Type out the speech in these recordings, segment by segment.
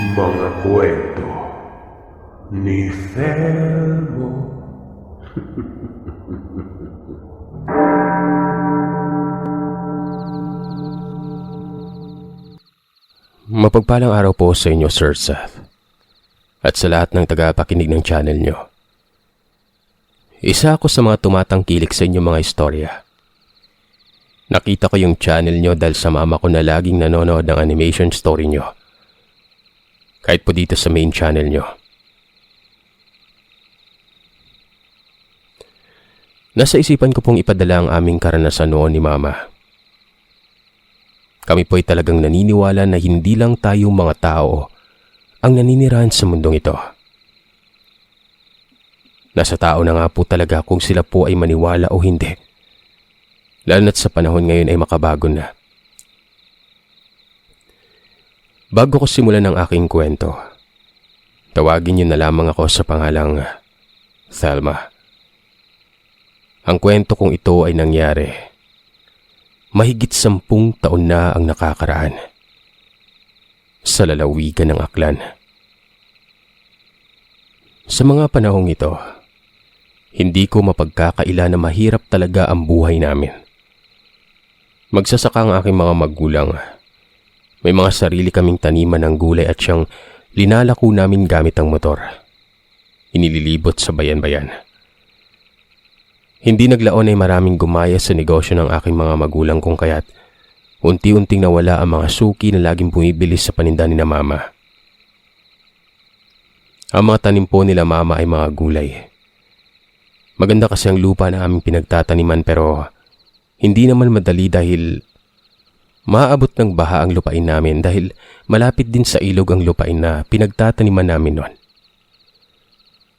Mga kwento ni Felmo. Mapagpalang araw po sa inyo, Sir Seth, at sa lahat ng tagapakinig ng channel nyo. Isa ako sa mga tumatangkilik sa inyong mga istorya. Nakita ko yung channel nyo dahil sa mama ko na laging nanonood ng animation story nyo. Kahit po dito sa main channel nyo. Nasa isipan ko pong ipadala ang aming karanasan noon ni Mama. Kami po ay talagang naniniwala na hindi lang tayong mga tao ang naninirahan sa mundong ito. Nasa tao na nga po talaga kung sila po ay maniwala o hindi. Lalo na't sa panahon ngayon ay makabago na. Bago ko simulan ang aking kwento, tawagin niyo na lamang ako sa pangalang Thelma. Ang kwento kong ito ay nangyari mahigit 10 taon na ang nakakaraan sa lalawigan ng Aklan. Sa mga panahong ito, hindi ko mapagkakaila na mahirap talaga ang buhay namin. Magsasaka ang aking mga magulang. May mga sarili kaming taniman ng gulay at siyang linalako namin gamit ang motor. Inililibot sa bayan-bayan. Hindi naglaon ay maraming gumaya sa negosyo ng aking mga magulang kung kaya't unti-unting nawala ang mga suki na laging bumibili sa paninda ni na Mama. Ang mga tanim po nila Mama ay mga gulay. Maganda kasi ang lupa na aming pinagtataniman pero hindi naman madali dahil maaabot ng baha ang lupain namin dahil malapit din sa ilog ang lupain na pinagtataniman namin noon.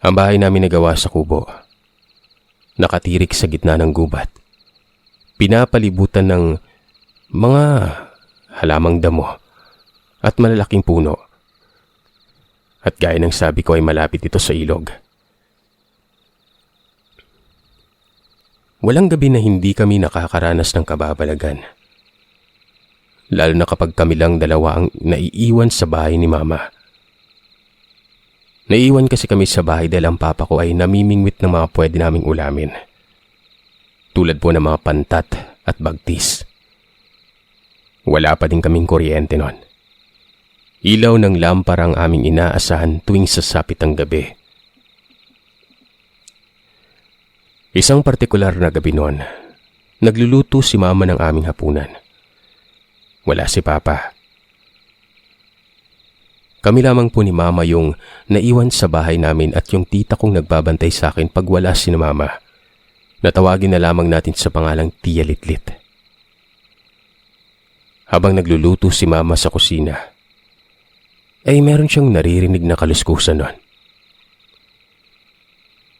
Ang bahay namin nagawa sa kubo. Nakatirik sa gitna ng gubat. Pinapalibutan ng mga halamang damo at malalaking puno. At gaya ng sabi ko ay malapit ito sa ilog. Walang gabi na hindi kami nakakaranas ng kababalagan. Lalo na kapag kami lang dalawa ang naiiwan sa bahay ni Mama. Naiiwan kasi kami sa bahay dahil ang papa ko ay namimingwit ng mga pwede naming ulamin. Tulad po ng mga pantat at bagtis. Wala pa din kaming kuryente noon. Ilaw ng lampara ang aming inaasahan tuwing sasapit ang gabi. Isang partikular na gabi noon, nagluluto si Mama ng aming hapunan. Wala si Papa. Kami lamang po ni Mama yung naiwan sa bahay namin at yung tita kong nagbabantay sa akin pag wala si Mama. Natawagin na lamang natin sa pangalang Tia Litlit. Habang nagluluto si Mama sa kusina, ay meron siyang naririnig na kaluskusan nun.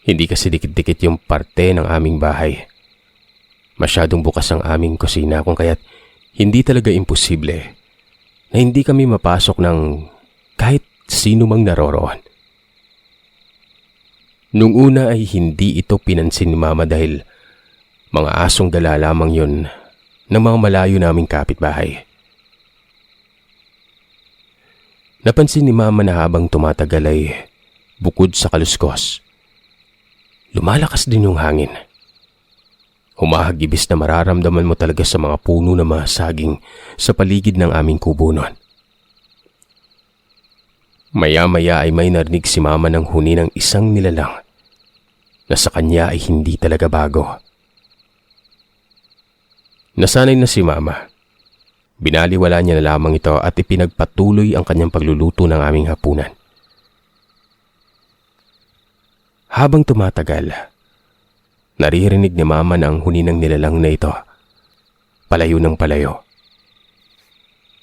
Hindi kasi dikit-dikit yung parte ng aming bahay. Masyadong bukas ang aming kusina kung kaya't hindi talaga imposible na hindi kami mapasok ng kahit sino mang naroroon. Nung una ay hindi ito pinansin ni Mama dahil mga asong gala lamang yun ng mga malayo naming kapitbahay. Napansin ni Mama na habang tumatagal ay bukod sa kaluskos, lumalakas din yung hangin. Humahagibis na mararamdaman mo talaga sa mga puno na mga saging sa paligid ng aming kubo noon. Maya-maya ay may narinig si Mama ng huni ng isang nilalang na sa kanya ay hindi talaga bago. Nasanay na si Mama. Binaliwala niya na lamang ito at ipinagpatuloy ang kanyang pagluluto ng aming hapunan. Habang tumatagal, naririnig ni Mama na ang huni ng nilalang na ito. Palayo ng palayo.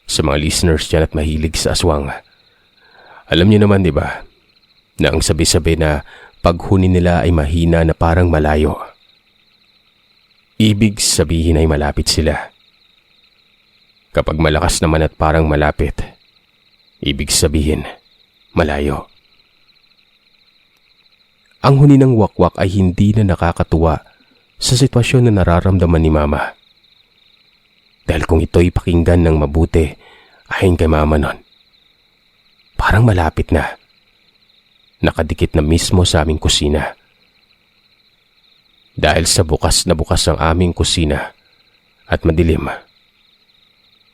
Sa mga listeners dyan at mahilig sa aswang, alam niyo naman, di ba, na ang sabi-sabi na paghuni nila ay mahina na parang malayo. Ibig sabihin ay malapit sila. Kapag malakas naman at parang malapit, ibig sabihin malayo. Ang huni ng wakwak ay hindi na nakakatuwa sa sitwasyon na nararamdaman ni Mama. Dahil kung ito'y pakinggan ng mabuti, ayon kay Mama nun, parang malapit na. Nakadikit na mismo sa aming kusina. Dahil sa bukas na bukas ang aming kusina at madilim,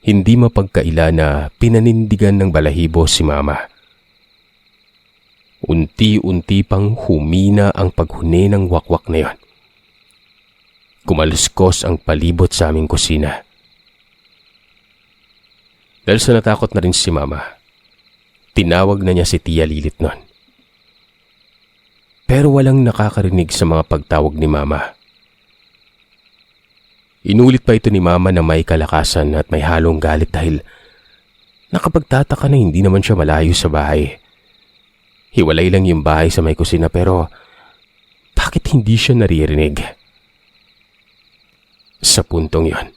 hindi mapagkaila na pinanindigan ng balahibo si Mama. Unti-unti pang humina ang paghuni ng wakwak na yon. Kumaluskos ang palibot sa aming kusina. Dahil sa natakot na rin si Mama, tinawag na niya si Tia Lilit nun. Pero walang nakakarinig sa mga pagtawag ni Mama. Inulit pa ito ni Mama na may kalakasan at may halong galit dahil nakapagtataka na hindi naman siya malayo sa bahay. Hiwalay lang yung bahay sa may kusina pero bakit hindi siya naririnig? Sa puntong yon,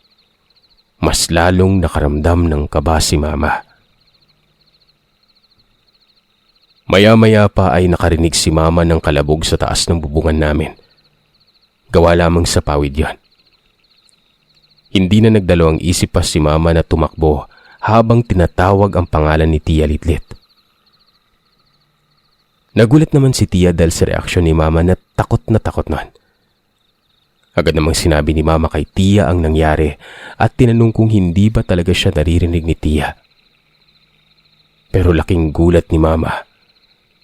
mas lalong nakaramdam ng kaba si Mama. Maya-maya pa ay nakarinig si Mama ng kalabog sa taas ng bubungan namin. Gawa lamang sa pawid yon. Hindi na nagdalawang isip pa si Mama na tumakbo habang tinatawag ang pangalan ni Tia Litlit. Nagulat naman si Tia dahil sa reaksyon ni Mama na takot nun. Agad namang sinabi ni Mama kay Tia ang nangyari at tinanong kung hindi ba talaga siya naririnig ni Tia. Pero laking gulat ni Mama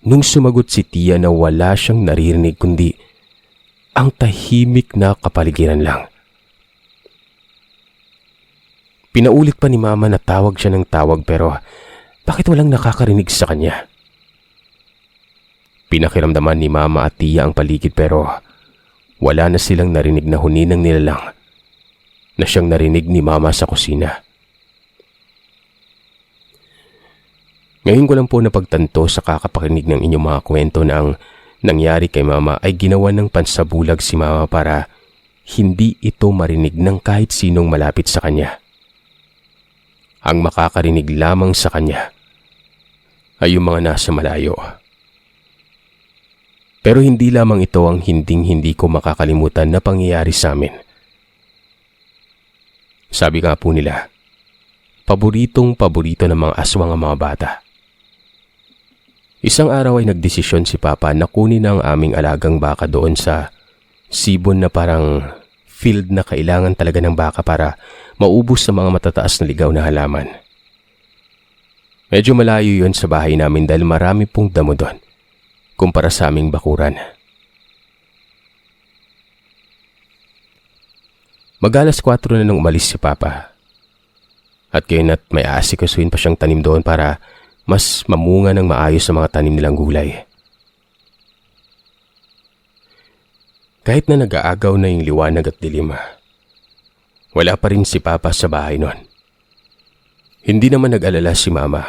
nung sumagot si Tia na wala siyang naririnig kundi ang tahimik na kapaligiran lang. Pinaulit pa ni Mama na tawag siya ng tawag pero bakit walang nakakarinig sa kanya? Pinakiramdaman ni Mama at Tia ang paligid pero wala na silang narinig na huni ng nilalang na siyang narinig ni Mama sa kusina. Ngayon ko lang po napagtanto sa kakapakinig ng inyong mga kwento na ang nangyari kay Mama ay ginawa ng pansabulag si Mama para hindi ito marinig ng kahit sinong malapit sa kanya. Ang makakarinig lamang sa kanya ay yung mga nasa malayo. Pero hindi lamang ito ang hinding-hindi ko makakalimutan na pangyayari sa amin. Sabi nga po nila, paboritong-paborito ng mga aswang ang mga bata. Isang araw ay nagdesisyon si Papa na kunin ang aming alagang baka doon sa sibon na parang field na kailangan talaga ng baka para maubos sa mga matataas na ligaw na halaman. Medyo malayo yon sa bahay namin dahil marami pong damo doon kumpara sa aming bakuran. Mag-alas 4 na nung umalis si Papa. At gayon at may aasikasuhin pa siyang tanim doon para mas mamunga ng maayos sa mga tanim nilang gulay. Kahit na nag-aagaw na yung liwanag at dilim, wala pa rin si Papa sa bahay noon. Hindi naman nag-alala si Mama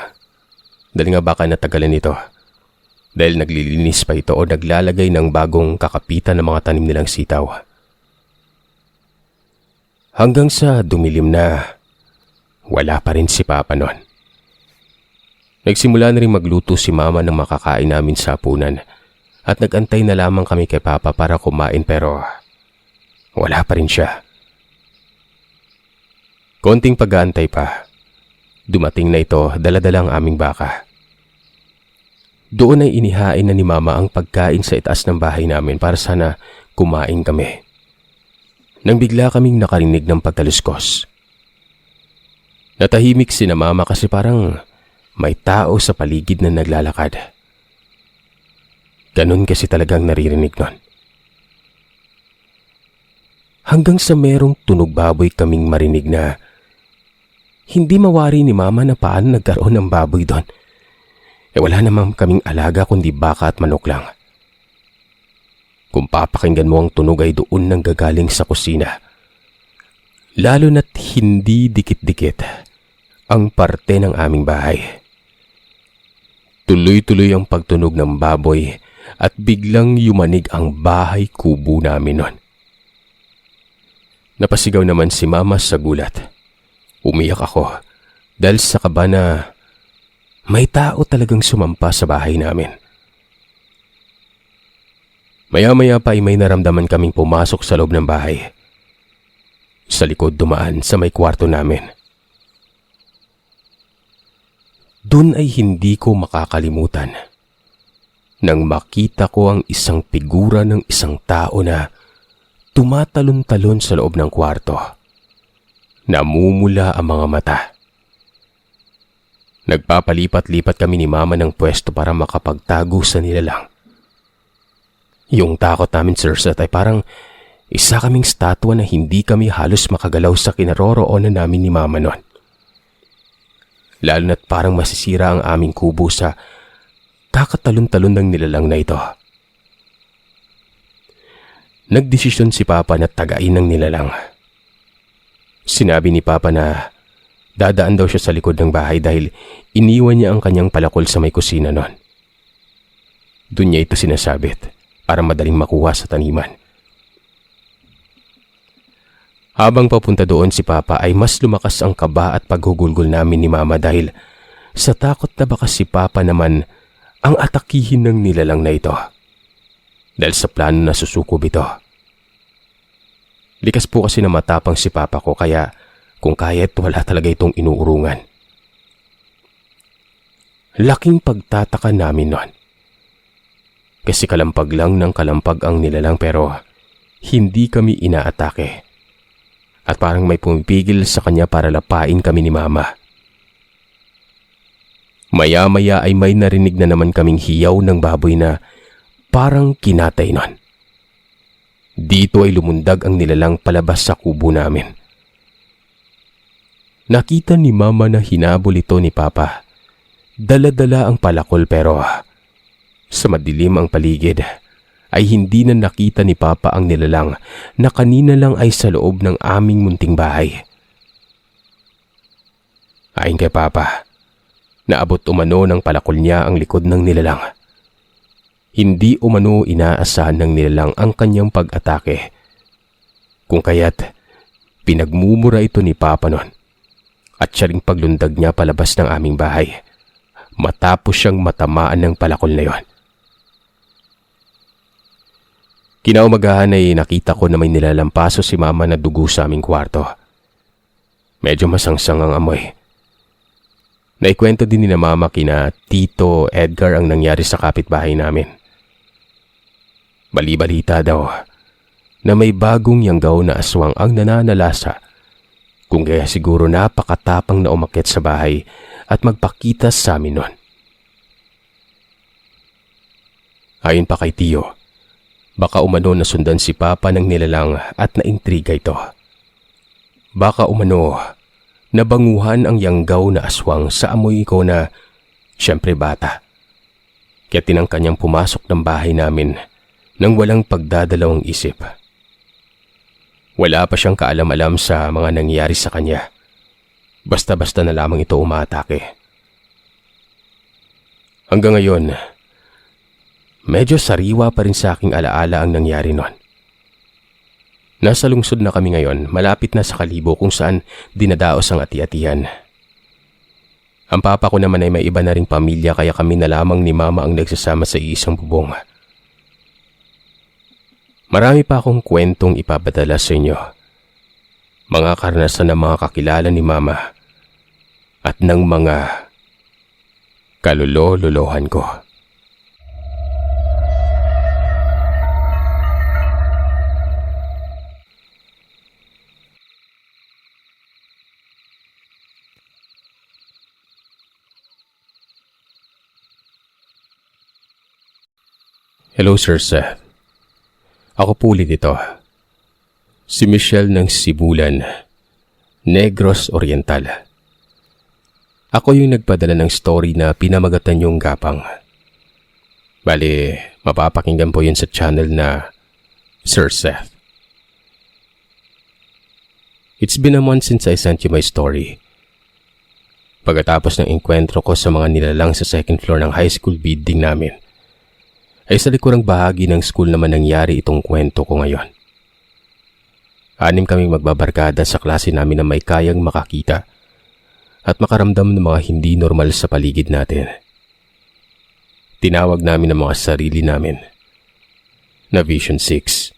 dahil nga baka natagalan ito dahil naglilinis pa ito o naglalagay ng bagong kakapitan ng mga tanim nilang sitaw. Hanggang sa dumilim na, wala pa rin si Papa noon. Nagsimula na rin magluto si Mama ng makakain namin sa hapunan at nagantay na lamang kami kay Papa para kumain pero wala pa rin siya. Konting pag-aantay pa, dumating na ito dala-dala ang aming baka. Doon ay inihain na ni Mama ang pagkain sa itaas ng bahay namin para sana kumain kami. Nang bigla kaming nakarinig ng pagtaluskos. Natahimik si na Mama kasi parang may tao sa paligid na naglalakad. Ganun kasi talagang naririnig nun. Hanggang sa merong tunog baboy kaming marinig na hindi mawari ni Mama na paano nagkaroon ng baboy doon. Wala naman kaming alaga kundi baka at manok lang. Kung papakinggan mo ang tunog ay doon nang gagaling sa kusina. Lalo na't hindi dikit-dikit ang parte ng aming bahay. Tuloy-tuloy ang pagtunog ng baboy at biglang yumanig ang bahay kubo namin nun. Napasigaw naman si Mama sa gulat. Umiyak ako dahil sa kaba na may tao talagang sumampa sa bahay namin. Maya-maya pa ay may naramdaman kaming pumasok sa loob ng bahay. Sa likod dumaan sa may kwarto namin. Doon ay hindi ko makakalimutan nang makita ko ang isang figura ng isang tao na tumatalon-talon sa loob ng kwarto. Namumula ang mga mata. Nagpapalipat-lipat kami ni Mama ng pwesto para makapagtago sa nilalang. Yung takot namin, Sir Seth, ay parang isa kaming statwa na hindi kami halos makagalaw sa kinaroroonan namin ni Mama noon. Lalo na't parang masisira ang aming kubo sa kakatalon-talon ng nilalang na ito. Nagdesisyon si Papa na tagain ng nilalang. Sinabi ni Papa na dadaan daw siya sa likod ng bahay dahil iniwan niya ang kanyang palakol sa may kusina noon. Doon niya ito sinasabit para madaling makuha sa taniman. Habang papunta doon si Papa ay mas lumakas ang kaba at paghugulgol namin ni Mama dahil sa takot na baka si Papa naman ang atakihin ng nilalang na ito. Dahil sa plano na susukob ito. Likas po kasi na matapang si Papa ko kaya kung kaya't wala talaga itong inuurungan. Laking pagtataka namin noon. Kasi kalampag lang ng kalampag ang nilalang pero hindi kami inaatake. At parang may pumipigil sa kanya para lapain kami ni Mama. Maya-maya ay may narinig na naman kaming hiyaw ng baboy na parang kinatay nun. Dito ay lumundag ang nilalang palabas sa kubo namin. Nakita ni Mama na hinabol ito ni Papa. Dala-dala ang palakol pero sa madilim ang paligid ay hindi na nakita ni Papa ang nilalang na kanina lang ay sa loob ng aming munting bahay. Ayon kay Papa, naabot umano ng palakol niya ang likod ng nilalang. Hindi umano inaasahan ng nilalang ang kanyang pag-atake. Kung kaya't pinagmumura ito ni Papa noon at siya ring paglundag niya palabas ng aming bahay matapos siyang matamaan ng palakol na yon. Kinaumagahan ay nakita ko na may nilalampaso si Mama na dugo sa aming kwarto. Medyo masangsang ang amoy. Naikwento din ni na Mama kina Tito Edgar ang nangyari sa kapitbahay namin. Bali-balita daw na may bagong yanggaw na aswang ang nananalasa kung kaya siguro napakatapang na umakyat sa bahay at magpakita sa amin nun. Ayon pa kay Tio, baka umano nasundan si Papa ng nilalang at naintriga ito. Baka umano nabanguhan ang yanggaw na aswang sa amoy ko na siyempre bata. Kaya tinangka niyang pumasok ng bahay namin nang walang pagdadalawang isip. Wala pa siyang kaalam-alam sa mga nangyari sa kanya. Basta-basta na lamang ito umaatake. Hanggang ngayon, medyo sariwa pa rin sa aking alaala ang nangyari nun. Nasa lungsod na kami ngayon, malapit na sa Kalibo kung saan dinadaos ang ati-atihan. Ang papa ko naman ay may iba na ring pamilya kaya kami na lamang ni Mama ang nagsasama sa isang bubong. Marami pa akong kwentong ipapadala sa inyo. Mga karanasan ng mga kakilala ni Mama at ng mga kalulolohan ko. Hello, Sir Seth. Ako po ulit ito. Si Michelle ng Sibulan, Negros Oriental. Ako yung nagpadala ng story na pinamagatan yung gapang. Bali, mapapakinggan po yun sa channel na Sir Seth. It's been a month since I sent you my story. Pagkatapos ng enkwentro ko sa mga nilalang sa second floor ng high school building namin, ay sa likurang bahagi ng school naman nangyari itong kwento ko ngayon. 6 kaming magbabarkada sa klase namin na may kayang makakita at makaramdam ng mga hindi normal sa paligid natin. Tinawag namin ang mga sarili namin na Vision 6.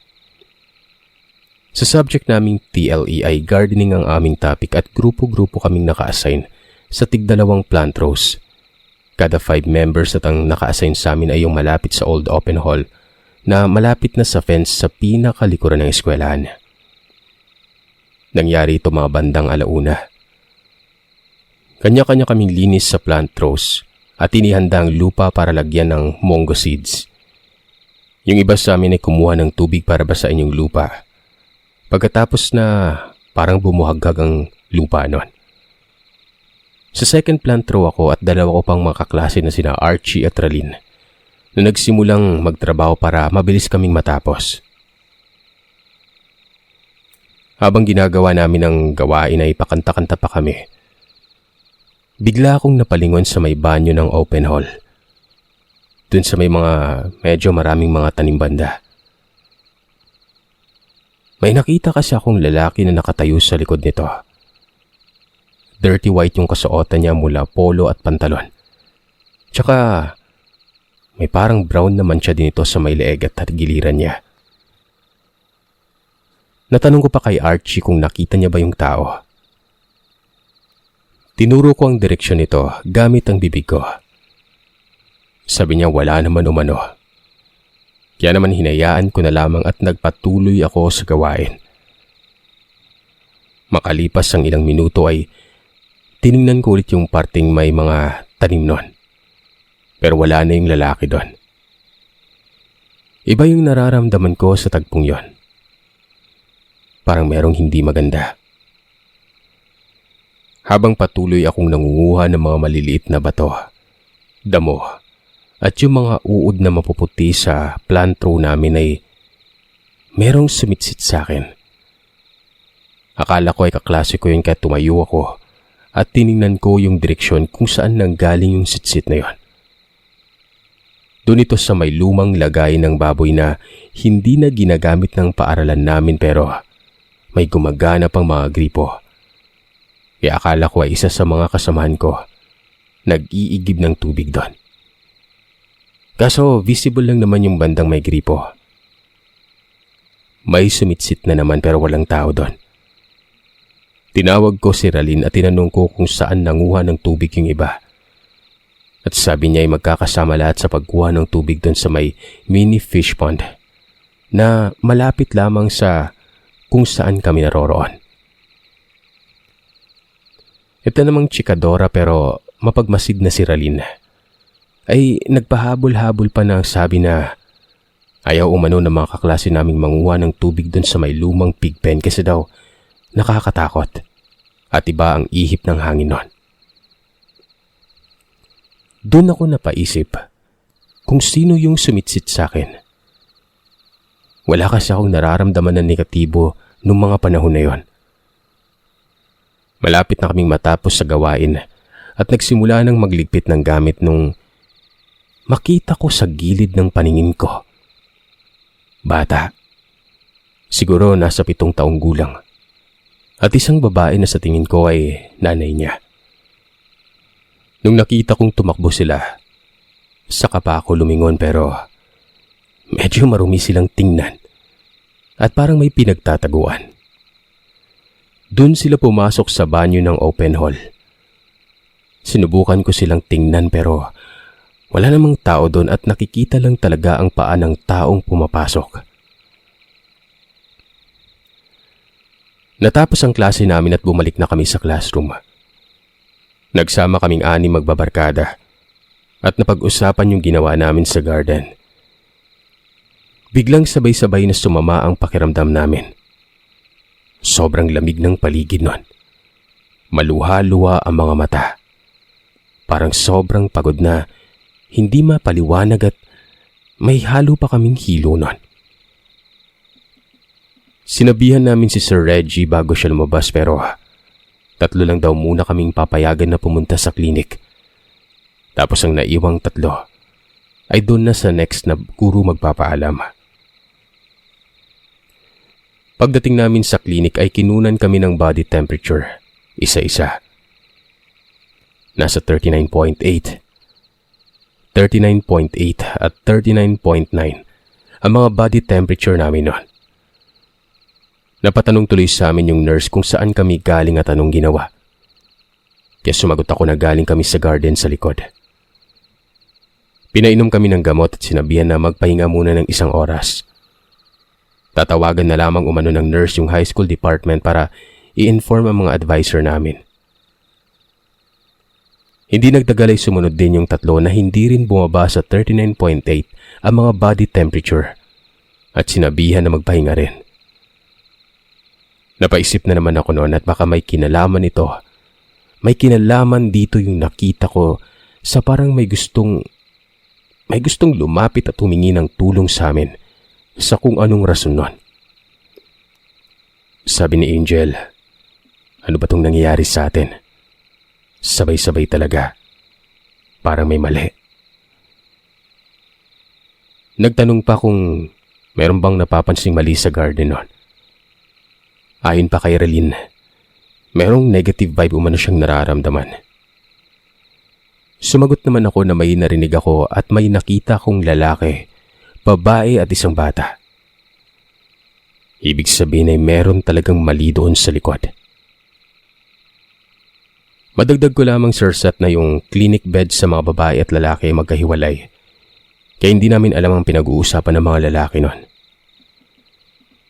Sa subject naming TLE ay gardening ang aming topic at grupo-grupo kaming naka-assign sa tig-2 plant rows Kada 5 members at ang naka-assign sa amin ay yung malapit sa old open hall na malapit na sa fence sa pinakalikuran ng eskwelahan. Nangyari ito mga bandang alauna. Kanya-kanya kaming linis sa plant rows at inihanda ang lupa para lagyan ng mongo seeds. Yung iba sa amin ay kumuha ng tubig para basain yung lupa. Pagkatapos na parang bumuhaghag ang lupa noon. Sa second plant row ako at dalawa ko pang mga kaklase na sina Archie at Ralyn na nagsimulang magtrabaho para mabilis kaming matapos. Habang ginagawa namin ang gawain ay pakanta-kanta pa kami. Bigla akong napalingon sa may banyo ng open hall. Dun sa may mga medyo maraming mga tanim banda. May nakita kasi akong lalaki na nakatayo sa likod nito. Dirty white yung kasuotan niya mula polo at pantalon. Tsaka may parang brown naman siya din ito sa may leeg at giliran niya. Natanong ko pa kay Archie kung nakita niya ba yung tao. Tinuro ko ang direksyon nito gamit ang bibig ko. Sabi niya wala naman umano. Kaya naman hinayaan ko na lamang at nagpatuloy ako sa gawain. Makalipas ang ilang minuto ay tiningnan ko ulit yung parting may mga tanim nun. Pero wala na yung lalaki doon. Iba yung nararamdaman ko sa tagpong yon. Parang merong hindi maganda. Habang patuloy akong nangunguha ng mga maliliit na bato, damo, at yung mga uod na mapuputi sa plant row namin ay merong sumitsit sa akin. Akala ko ay kaklase ko yun kaya tumayo ako at tiningnan ko yung direksyon kung saan nanggaling yung sitsit na yon. Doon ito sa may lumang lagay ng baboy na hindi na ginagamit ng paaralan namin pero may gumagana pang mga gripo. Kaya akala ko ay isa sa mga kasamahan ko nag-iigib ng tubig doon. Kaso visible lang naman yung bandang may gripo. May sumitsit na naman pero walang tao doon. Tinawag ko si Ralyn at tinanong ko kung saan nanguha ng tubig yung iba. At sabi niya ay magkakasama lahat sa pagkuha ng tubig doon sa may mini fish pond na malapit lamang sa kung saan kami naroroon. Ito namang chikadora pero mapagmasid na si Ralyn ay nagpahabol-habol pa na sabi na ayaw umano ng mga kaklase naming manguha ng tubig doon sa may lumang pig pen kasi daw nakakatakot at iba ang ihip ng hangin nun. Doon ako napaisip kung sino yung sumitsit sa akin. Wala kasi akong nararamdaman na negatibo noong mga panahon na yon. Malapit na kaming matapos sa gawain at nagsimula ng magligpit ng gamit nung makita ko sa gilid ng paningin ko. Bata. Siguro nasa 7 taong gulang. At isang babae na sa tingin ko ay nanay niya. Nung nakita kong tumakbo sila, saka pa ako lumingon pero medyo marumi silang tingnan at parang may pinagtataguan. Doon sila pumasok sa banyo ng open hall. Sinubukan ko silang tingnan pero wala namang tao doon at nakikita lang talaga ang paa ng taong pumapasok. Natapos ang klase namin at bumalik na kami sa classroom. Nagsama kaming 6 magbabarkada at napag-usapan yung ginawa namin sa garden. Biglang sabay-sabay na sumama ang pakiramdam namin. Sobrang lamig ng paligid nun. Maluha-luha ang mga mata. Parang sobrang pagod na hindi mapaliwanag at may halo pa kaming hilo nun. Sinabihan namin si Sir Reggie bago siya lumabas pero 3 lang daw muna kaming papayagan na pumunta sa klinik. Tapos ang naiwang 3 ay doon na sa next na guro magpapaalam. Pagdating namin sa klinik ay kinunan kami ng body temperature, isa-isa. Nasa 39.8, 39.8 at 39.9 ang mga body temperature namin noon. Napatanong tuloy sa amin yung nurse kung saan kami galing at anong ginawa. Kaya sumagot ako na galing kami sa garden sa likod. Pinainom kami ng gamot at sinabihan na magpahinga muna ng 1 oras. Tatawagan na lamang umano ng nurse yung high school department para i-inform ang mga advisor namin. Hindi nagtagal ay sumunod din yung 3 na hindi rin bumaba sa 39.8 ang mga body temperature at sinabihan na magpahinga rin. Napaisip na naman ako noon at baka may kinalaman ito. May kinalaman dito yung nakita ko sa parang may gustong lumapit at humingi ng tulong sa amin sa kung anong rason nun. Sabi ni Angel, ano ba tong nangyayari sa atin? Sabay-sabay talaga. Parang may mali. Nagtanong pa kung meron bang napapansing mali sa garden nun. Ayon pa kay Relin, merong negative vibe umano siyang nararamdaman. Sumagot naman ako na may narinig ako at may nakita kong lalaki, babae at isang bata. Ibig sabihin ay meron talagang mali doon sa likod. Madagdag ko lamang, Sir Sat, na yung clinic bed sa mga babae at lalaki ay magkahiwalay. Kaya hindi namin alam ang pinag-uusapan ng mga lalaki nun.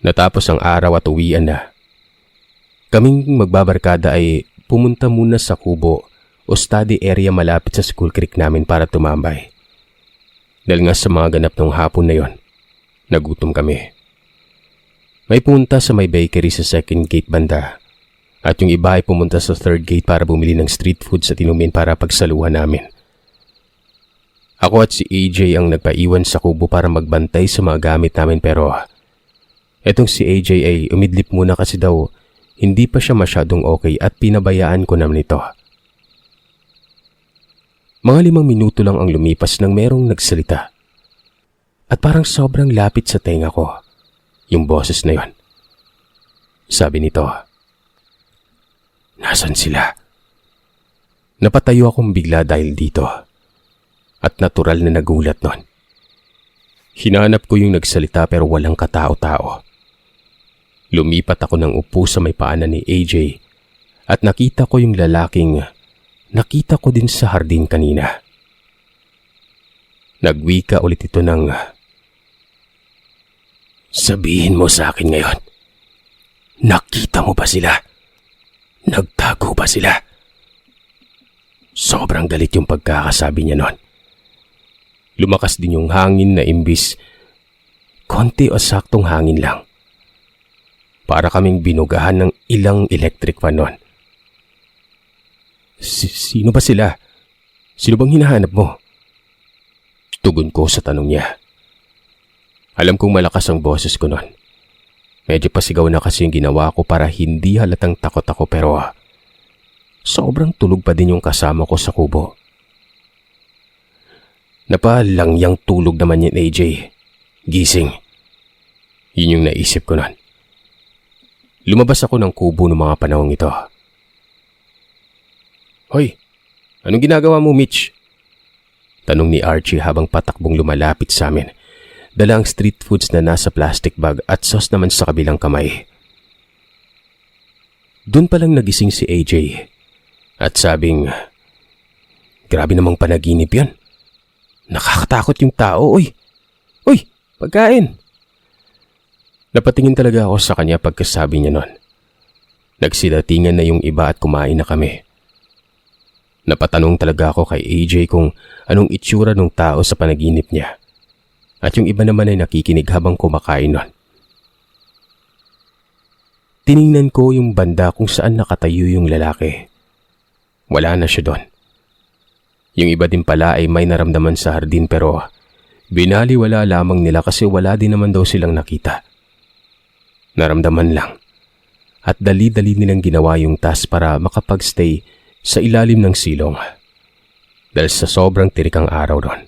Natapos ang araw at uwian na. Kaming magbabarkada ay pumunta muna sa Kubo o study area malapit sa School Creek namin para tumambay. Dahil nga sa mga ganap ng hapon na yon, nagutom kami. May punta sa may bakery sa second gate banda at yung iba ay pumunta sa third gate para bumili ng street food sa inumin para pagsaluhan namin. Ako at si AJ ang nagpaiwan sa Kubo para magbantay sa mga gamit namin pero etong si AJ ay umidlip muna kasi daw hindi pa siya masyadong okay at pinabayaan ko naman ito. Mga 5 minuto lang ang lumipas nang merong nagsalita. At parang sobrang lapit sa tenga ko, yung boses na yon. Sabi nito, "Nasaan sila?" Napatayo akong bigla dahil dito. At natural na nagulat nun. Hinanap ko yung nagsalita pero walang katao-tao. Lumipat ako ng upo sa may paanan ni AJ at nakita ko yung lalaking nakita ko din sa hardin kanina. Nagwika ulit ito ng, "Sabihin mo sa akin ngayon, nakita mo ba sila? Nagtago ba sila?" Sobrang galit yung pagkakasabi niya nun. Lumakas din yung hangin na imbis konti o saktong hangin lang. Para kaming binugahan ng ilang electric fan nun. Sino ba sila? Sino bang hinahanap mo? Tugon ko sa tanong niya. Alam kong malakas ang boses ko nun. Medyo pasigaw na kasi yung ginawa ko para hindi halatang takot ako pero sobrang tulog pa din yung kasama ko sa kubo. Napalangyang tulog naman yun, AJ. Gising. Yun yung naisip ko nun. Lumabas ako ng kubo ng mga panahong ito. "Hoy, anong ginagawa mo, Mitch?" Tanong ni Archie habang patakbong lumalapit sa amin. Dala ang street foods na nasa plastic bag at sauce naman sa kabilang kamay. Doon palang nagising si AJ at sabing, "Grabe namang panaginip yan. Nakakatakot yung tao, uy. Uy, pagkain." Napatingin talaga ako sa kanya pagkasabi niya nun. Nagsidatingan na yung iba at kumain na kami. Napatanong talaga ako kay AJ kung anong itsura ng tao sa panaginip niya. At yung iba naman ay nakikinig habang kumakain nun. Tiningnan ko yung banda kung saan nakatayo yung lalaki. Wala na siya doon. Yung iba din pala ay may naramdaman sa hardin pero binaliwala lamang nila kasi wala din naman daw silang nakita. Naramdaman lang. At dali-dali nilang ginawa yung task para makapagstay sa ilalim ng silong. Dahil sa sobrang tirik ang araw doon.